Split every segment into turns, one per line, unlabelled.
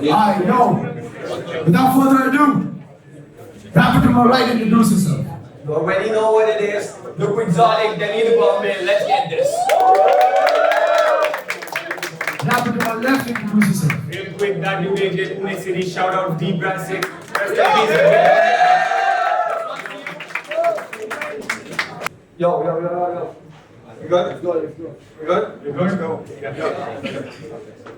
I know. Without further ado, rapper to my right, introduce yourself.
You already know what it is. The Quixotic, then the Bombay. Let's get this.
Rapper to my left, introduce yourself.
Real quick, that you did Pune City. Shout out D Brassic.
Yo. You good?
You good? Let's go.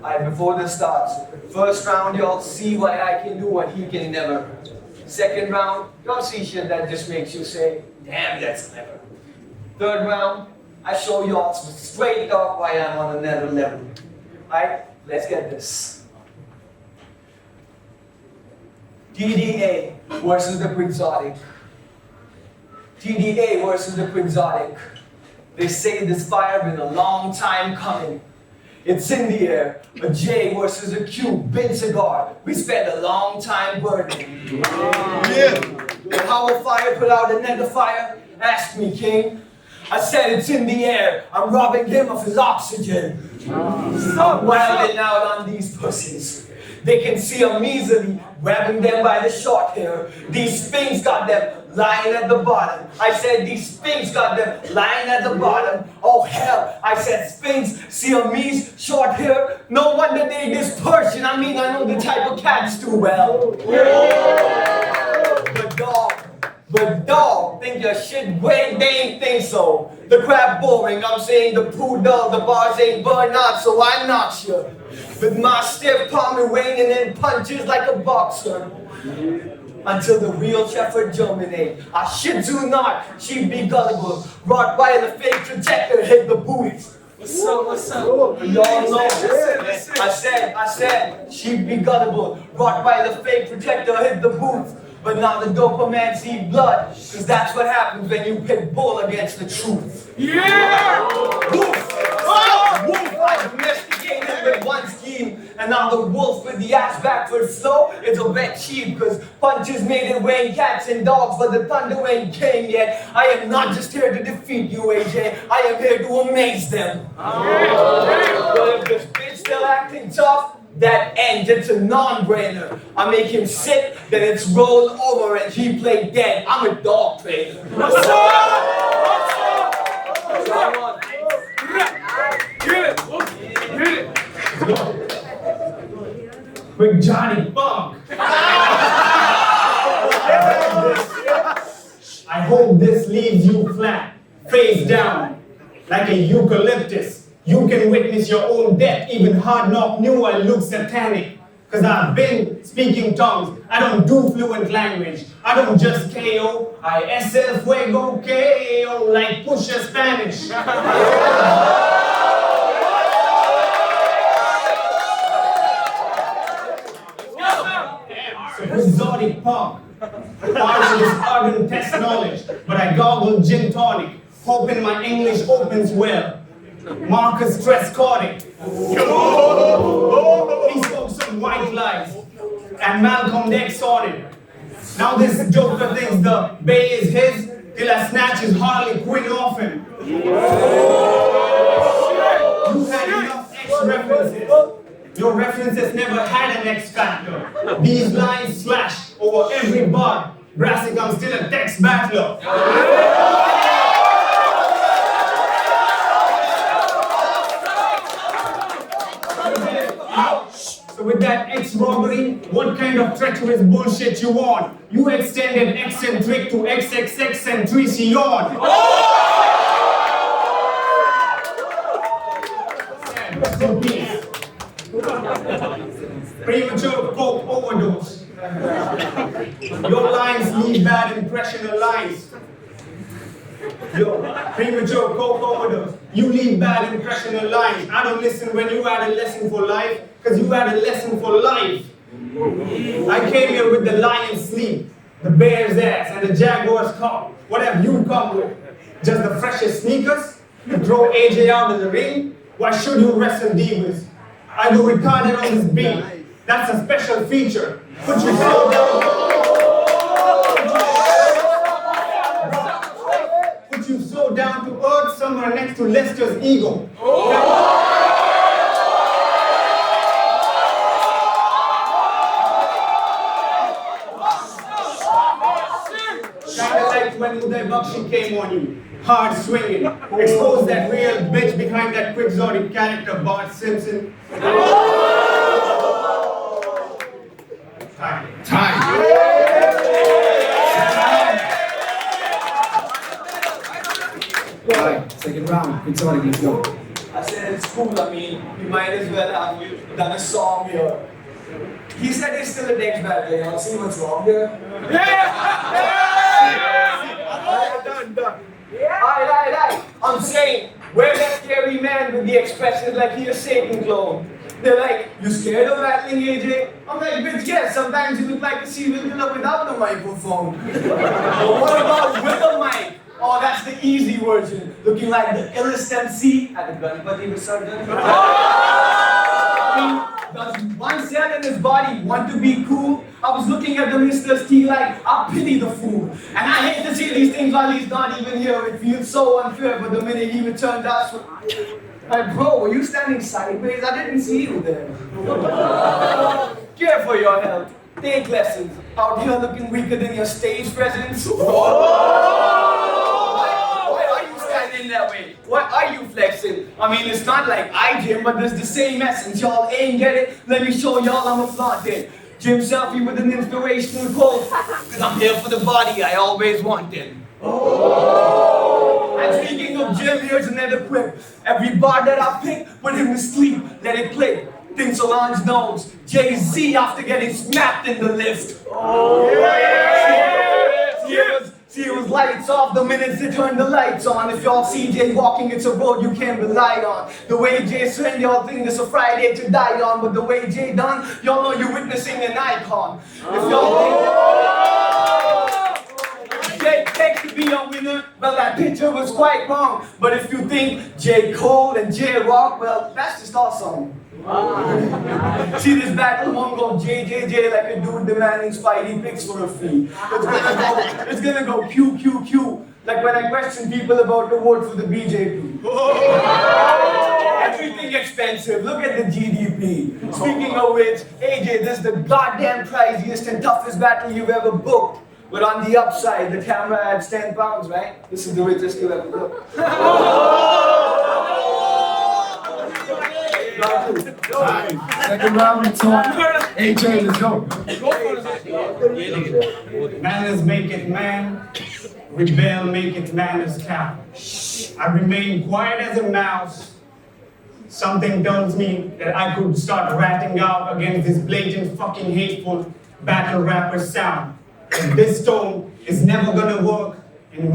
Alright, before this starts, first round, y'all see what I can do, what he can never. Second round, y'all see shit that just makes you say, damn, that's clever. Third round, I show y'all some straight talk why I'm on another level. Alright, let's get this. TDA versus the Quixotic. TDA versus the Quixotic. They say this fire been a long time coming. It's in the air. A J versus a Q. Bin cigar. We spent a long time burning. Yeah. How a fire put out another fire? Ask me, king. I said it's in the air. I'm robbing him of his oxygen. Stop wilding out on these pussies. They can see them easily, grabbing them by the short hair. These things got them lying at the bottom. I said these things got them lying at the bottom. Oh hell, I said Sphinx, Siamese, short hair. No wonder they this Persian. I mean, I know the type of cats too well. But dog, think your shit great, they ain't think so. The crap boring, I'm saying the poo dull, the bars ain't burn out, so I knock you. With my stiff palm raining in punches like a boxer. Until the real shepherd germinate. I shit you not, she'd be gullible. Brought by the fake projector, hit the booties. What's up? Y'all know. I said, she'd be gullible. Brought by the fake projector, hit the booth. But now the dopamine see blood, cause that's what happens when you pit bull against the truth. Yeah! Woof! Oh! Woof! I domesticated with one scheme, and now the wolf with the ass backward flow is a red sheep, cause punches made it rain cats and dogs, but the thunder ain't came yet. I am not just here to defeat you, AJ. I am here to amaze them. But if this bitch still acting tough, that ends, it's a non-brainer. I make him sit, then it's roll over and he play dead. I'm a dog trainer. What's up?
Get it! Quick Johnny Bunk. I hope this leaves you flat, face down, like a eucalyptus. You can witness your own death. Even Hard Knock knew I look satanic. Cause I've been speaking tongues. I don't do fluent language. I don't just KO. I es el fuego KO like Pusha Spanish. So Quixotic punk. Part of this ardent test knowledge. But I goggle gin tonic. Hoping my English opens well. Marcus Trescotty. He spoke some white lies, and Malcolm X on it. Now this joker thinks the bay is his, till I snatch his Harley Quinn off him. You had enough X references. Your references never had an X factor. These lines slash over every bar. Brassic, I'm still a text battler. So with that X-robbery, what kind of treacherous bullshit you want? You extended eccentric to XXX centricion. Premature coke overdose. Your lines leave bad impression of lines. Yo, premature coke overdose. You leave bad impression of lines. I don't listen when you had a lesson for life, because you had a lesson for life. I came here with the lion's sleep, the bear's ass, and the jaguar's cock. What have you come with? Just the freshest sneakers? To throw AJ out of the ring? Why should you wrestle divas? I go retarded on this beat. That's a special feature. Put your soul down. Put you so down to earth somewhere next to Lester's ego. dog, she came on you. Hard swinging. Expose that real bitch behind that Quixotic character, Bart Simpson.
Time. Alright, second round. Quixotic, let's go.
I said it's cool, I mean, you might as well have done a song here. He said he's still a next battle, you know, see what's wrong here? Alright. I'm saying, where's that scary man with the expression like he's a Satan clone? They're like, you scared of battling AJ? I'm like, bitch, yes, sometimes you look like a serial killer without the microphone. But what about with the mic? Oh, that's the easy version. Looking like the illest MC at the Ganpati Visarjan. Does one cell in his body want to be cool? I was looking at the Mr. T like, I pity the fool. And I hate to say these things while he's not even here. It feels so unfair, but the minute he returned us, like, bro, were you standing sideways? I didn't see you there. Care for your health. Take lessons. Out here looking weaker than your stage presence. That way. What are you flexing? I mean, it's not like I gym, but there's the same essence. Y'all ain't get it? Let me show y'all I'm a flaunt it. Gym selfie with an inspirational quote. Cause I'm here for the body I always wanted. And speaking of gym, here's another quip. Every bar that I pick, put him to sleep, let it click. Think Solange knows. Jay-Z after getting smacked in the lift. See, it was lights off the minute they turned the lights on. If y'all see Jay walking, it's a road you can't rely on. The way Jay swing, y'all think it's a Friday to die on. But the way Jay done, y'all know you're witnessing an icon. If y'all think Jay takes to be a winner, well, that picture was quite wrong. But if you think J. Cole and J. Rock, well, that's just awesome. See this battle won't go JJJ like a dude demanding Spidey picks for a fee. It's gonna go QQQ like when I question people about the vote for the BJP. Everything expensive. Look at the GDP. Speaking of which, AJ, this is the goddamn priciest and toughest battle you've ever booked. But on the upside, the camera adds 10 pounds, right? This is the richest you ever booked.
Second round, it's on. AJ, let's go.
Manners make it man, rebel make it manners count. I remain quiet as a mouse. Something tells me that I could start ratting out against this blatant fucking hateful battle rapper sound. And this tone is never gonna work in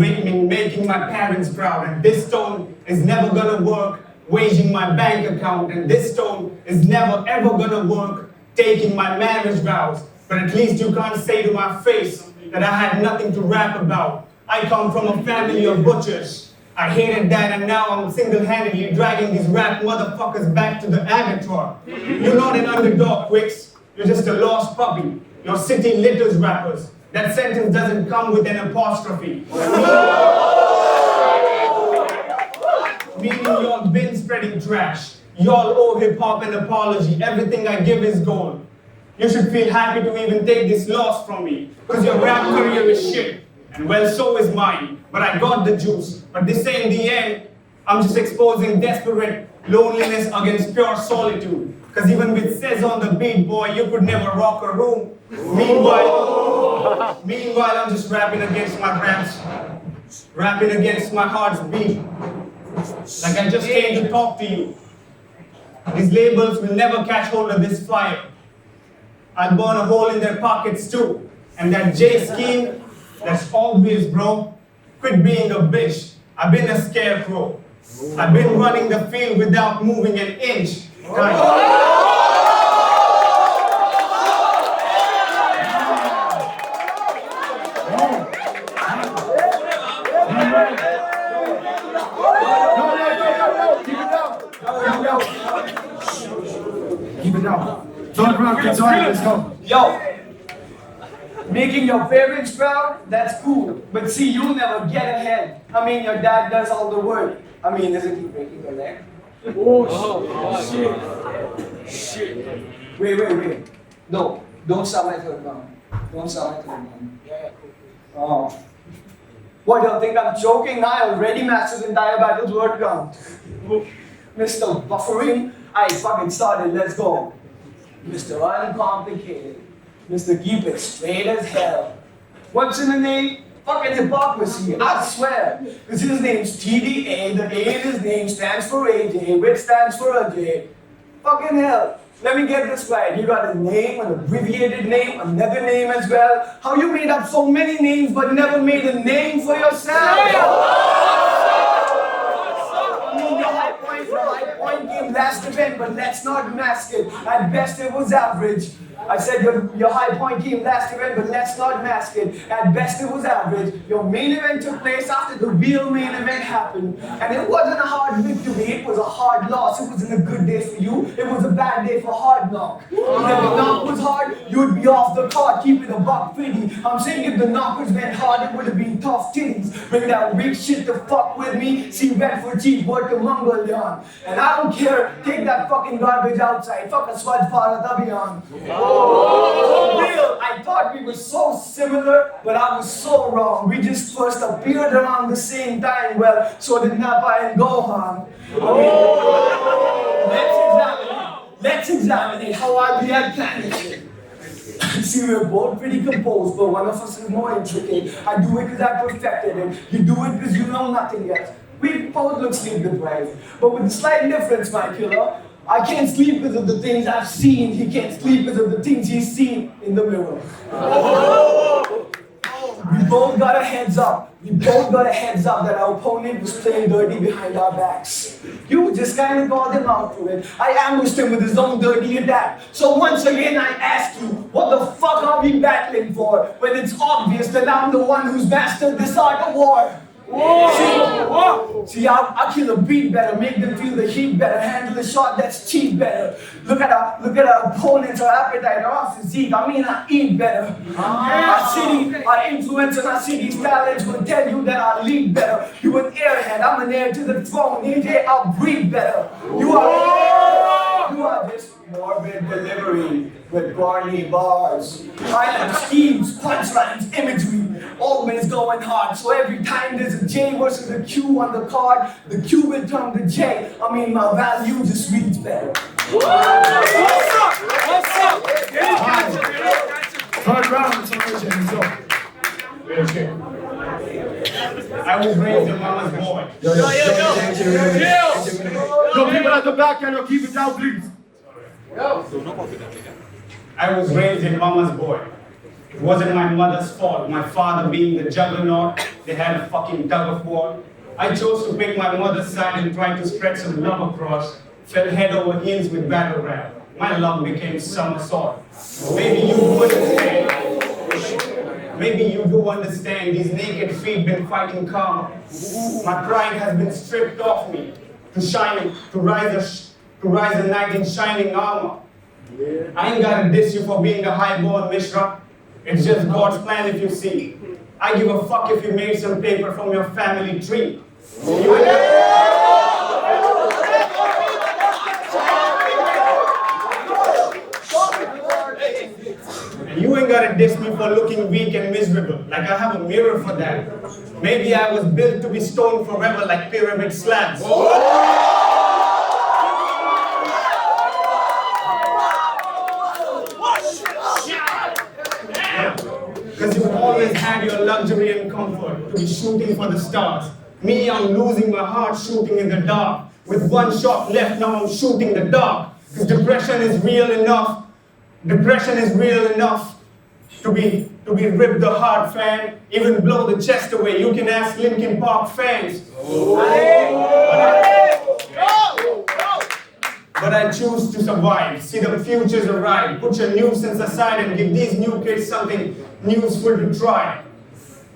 making my parents proud. And this tone is never gonna work waging my bank account, and this tone is never ever gonna work taking my marriage vows. But at least you can't say to my face that I had nothing to rap about. I come from a family of butchers. I hated that, and now I'm single-handedly dragging these rap motherfuckers back to the abattoir. You're not an underdog, Quix. You're just a lost puppy. Your city litters rappers. That sentence doesn't come with an apostrophe. Meaning y'all been spreading trash. Y'all owe hip-hop an apology. Everything I give is gold. You should feel happy to even take this loss from me. Cause your rap career is shit. And well, so is mine. But I got the juice. But this ain't the end. I'm just exposing desperate loneliness against pure solitude. Cause even with Says on the beat, boy, you could never rock a room. Meanwhile, I'm just rapping against my raps. Rapping against my heart's beat. Like I just came to talk to you. These labels will never catch hold of this fire. I'll burn a hole in their pockets too. And that J scheme, that's obvious, bro. Quit being a bitch. I've been a scarecrow. I've been running the field without moving an inch.
Keep it down. Third round, Quixotic, let's go.
Yo, making your parents proud, that's cool. But see, you'll never get ahead. I mean, your dad does all the work. I mean, isn't he breaking your leg? Oh, shit. Wait. No, don't start my third round. Oh. What, you think I'm joking? I already mastered the entire battle's word count. Mr. Buffering, I fucking started, let's go. Mr. Uncomplicated. Mr. Keep it straight as hell. What's in the name? Fucking hypocrisy, I swear. Because his name's TDA, the A in his name stands for AJ, which stands for Ajay. Fucking hell. Let me get this right. You got a name, an abbreviated name, another name as well. How you made up so many names but never made a name for yourself? Your high point came last event, but let's not mask it. At best it was average. I said your high point came last event, but let's not mask it. At best it was average. Your main event took place after the real main event happened. And it wasn't a hard victory, it was a hard loss. It wasn't a good day for you, it was a bad day for Hard Knock. If the knock was hard, you'd be off the card, keep it a buck pretty. I'm saying if the knockers went hard, it would have been tough titties. Bring that weak shit to fuck with me, see red for cheap, work to Mongolian. And I don't care, take that fucking garbage outside, fuck a Swaj Bharat Abhiyan. For real, I thought we were so similar, but I was so wrong. We just first appeared around the same time. Well, so did Napa and Gohan. Let's examine it how I react planning it. See, we're both pretty composed, but one of us is more intricate. I do it because I perfected it. You do it because you know nothing yet. We both look sleep deprived, but with a slight difference, my killer. I can't sleep because of the things I've seen. He can't sleep because of the things he's seen in the mirror. We both got a heads up. We both got a heads up that our opponent was playing dirty behind our backs. You just kind of called him out for it. I ambushed him with his own dirty attack. So once again I ask you, what the fuck are we battling for? When it's obvious that I'm the one who's mastered this art of war. See, I'll kill a beat better, make them feel the heat better, handle a shot that's cheap better. Look at our opponents, our appetite, our physique. I mean, I eat better. Our city, our influence on our city's talents will tell you that I lead better. You an airhead, I'm an heir to the throne. AJ, I'll breathe better. You are just morbid delivery with Barney bars. I have schemes, punchlines, imagery, always going hard. So every time there's a J versus a Q on the card, the Q will turn to J. I mean, my value just reads better.
What's up? Third round, okay.
I was raised a mama's boy.
Yo, people at the back, can you keep it down, please?
I was raised a mama's boy. It wasn't my mother's fault. My father being the juggernaut, they had a fucking tug of war. I chose to pick my mother's side and try to spread some love across. Fell head over heels with battle rap. My love became somersault. Maybe you do understand. Maybe you do understand. These naked feet been fighting karma. My pride has been stripped off me to rise a knight in shining armor. I ain't gotta diss you for being the highborn Mishra. It's just God's plan if you see. I give a fuck if you made some paper from your family tree. You ain't gotta diss me for looking weak and miserable, like I have a mirror for that. Maybe I was built to be stoned forever like pyramid slabs. Because you've always had your luxury and comfort to be shooting for the stars. Me, I'm losing my heart shooting in the dark. With one shot left, now I'm shooting the dark. Because depression is real enough. Depression is real enough to be ripped the heart, fan. Even blow the chest away. You can ask Linkin Park fans. But I choose to survive. See the futures arrive. Put your nuisance aside and give these new kids something useful to try.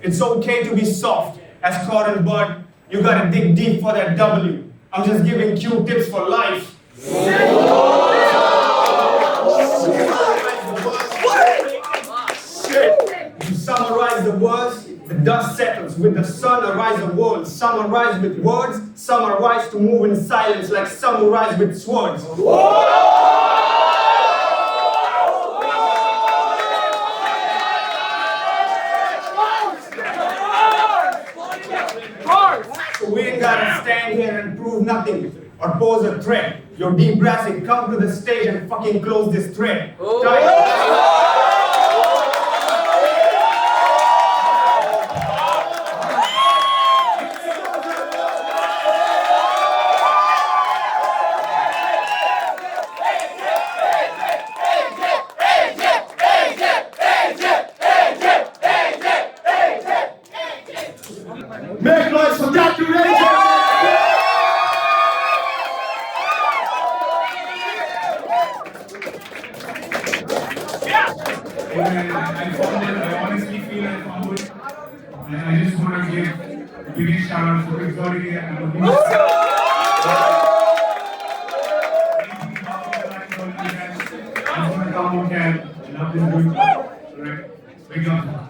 It's okay to be soft. As Cotton Bud, you gotta dig deep for that W. I'm just giving Q tips for life. To summarize the words, the dust settles. With the sun arise a world. Some arise with words, some arise to move in silence like samurais with swords. gotta stand here and prove nothing or pose a threat. You're deep brassing, come to the stage and fucking close this thread.
Make noise for that duration!
I'm humbled. I honestly feel I'm humbled. And I just want to give a big shout out to Quixotic and I just want to come on camp and love this group. Alright, big up.